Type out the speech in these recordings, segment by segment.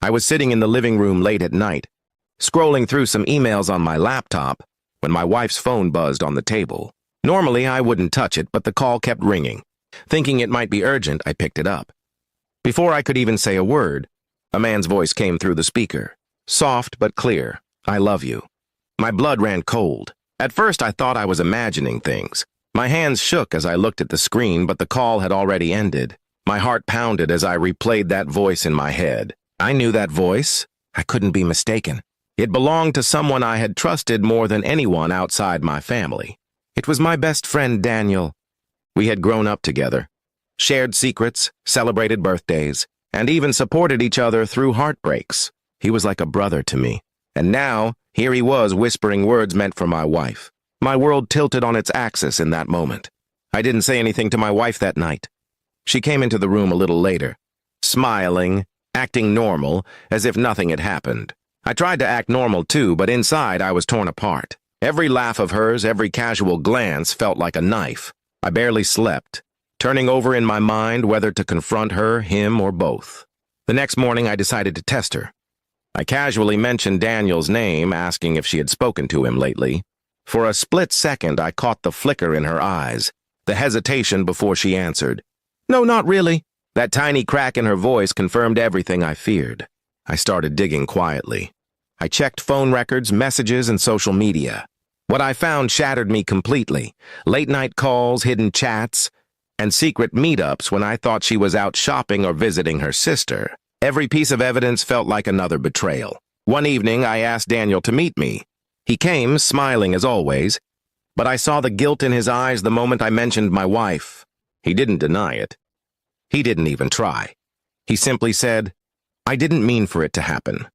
I was sitting in the living room late at night, scrolling through some emails on my laptop, when my wife's phone buzzed on the table. Normally, I wouldn't touch it, but the call kept ringing. Thinking it might be urgent, I picked it up. Before I could even say a word, a man's voice came through the speaker. Soft but clear. "I love you." My blood ran cold. At first, I thought I was imagining things. My hands shook as I looked at the screen, but the call had already ended. My heart pounded as I replayed that voice in my head. I knew that voice. I couldn't be mistaken. It belonged to someone I had trusted more than anyone outside my family. It was my best friend, Daniel. We had grown up together, shared secrets, celebrated birthdays, and even supported each other through heartbreaks. He was like a brother to me. And now, here he was whispering words meant for my wife. My world tilted on its axis in that moment. I didn't say anything to my wife that night. She came into the room a little later, smiling, acting normal, as if nothing had happened. I tried to act normal too, but inside I was torn apart. Every laugh of hers, every casual glance felt like a knife. I barely slept, turning over in my mind whether to confront her, him, or both. The next morning I decided to test her. I casually mentioned Daniel's name, asking if she had spoken to him lately. For a split second I caught the flicker in her eyes, the hesitation before she answered. "No, not really." That tiny crack in her voice confirmed everything I feared. I started digging quietly. I checked phone records, messages, and social media. What I found shattered me completely. Late-night calls, hidden chats, and secret meetups when I thought she was out shopping or visiting her sister. Every piece of evidence felt like another betrayal. One evening, I asked Daniel to meet me. He came, smiling as always, but I saw the guilt in his eyes the moment I mentioned my wife. He didn't deny it. He didn't even try. He simply said, "I didn't mean for it to happen."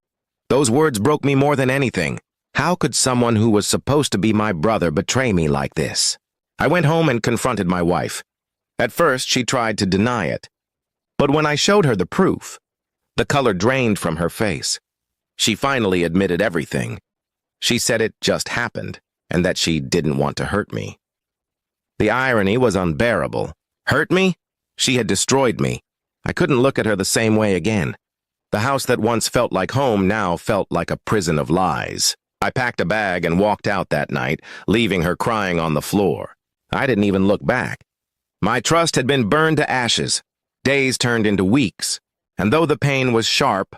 Those words broke me more than anything. How could someone who was supposed to be my brother betray me like this? I went home and confronted my wife. At first, she tried to deny it. But when I showed her the proof, the color drained from her face. She finally admitted everything. She said it just happened, and that she didn't want to hurt me. The irony was unbearable. Hurt me? She had destroyed me. I couldn't look at her the same way again. The house that once felt like home now felt like a prison of lies. I packed a bag and walked out that night, leaving her crying on the floor. I didn't even look back. My trust had been burned to ashes. Days turned into weeks, and though the pain was sharp,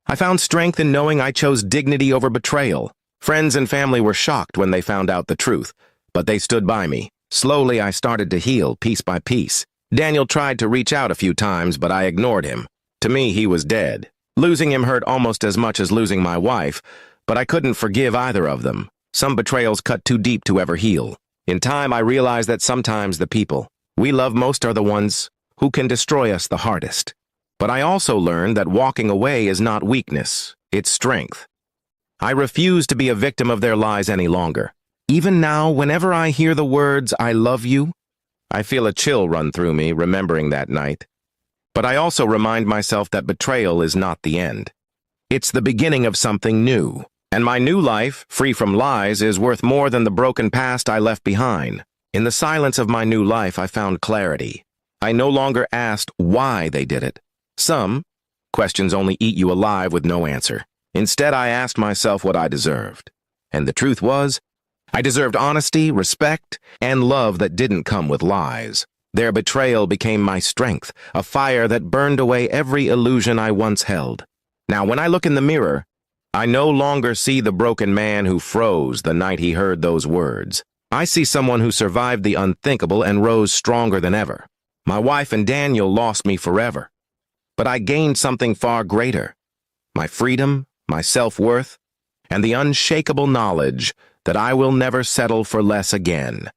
I found strength in knowing I chose dignity over betrayal. Friends and family were shocked when they found out the truth, but they stood by me. Slowly, I started to heal, piece by piece. Daniel tried to reach out a few times, but I ignored him. To me, he was dead. Losing him hurt almost as much as losing my wife, but I couldn't forgive either of them. Some betrayals cut too deep to ever heal. In time, I realized that sometimes the people we love most are the ones who can destroy us the hardest. But I also learned that walking away is not weakness, it's strength. I refuse to be a victim of their lies any longer. Even now, whenever I hear the words, "I love you," I feel a chill run through me, remembering that night. But I also remind myself that betrayal is not the end. It's the beginning of something new. And my new life, free from lies, is worth more than the broken past I left behind. In the silence of my new life, I found clarity. I no longer asked why they did it. Some questions only eat you alive with no answer. Instead, I asked myself what I deserved. And the truth was, I deserved honesty, respect, and love that didn't come with lies. Their betrayal became my strength, a fire that burned away every illusion I once held. Now, when I look in the mirror, I no longer see the broken man who froze the night he heard those words. I see someone who survived the unthinkable and rose stronger than ever. My wife and Daniel lost me forever. But I gained something far greater. My freedom, my self-worth, and the unshakable knowledge that I will never settle for less again.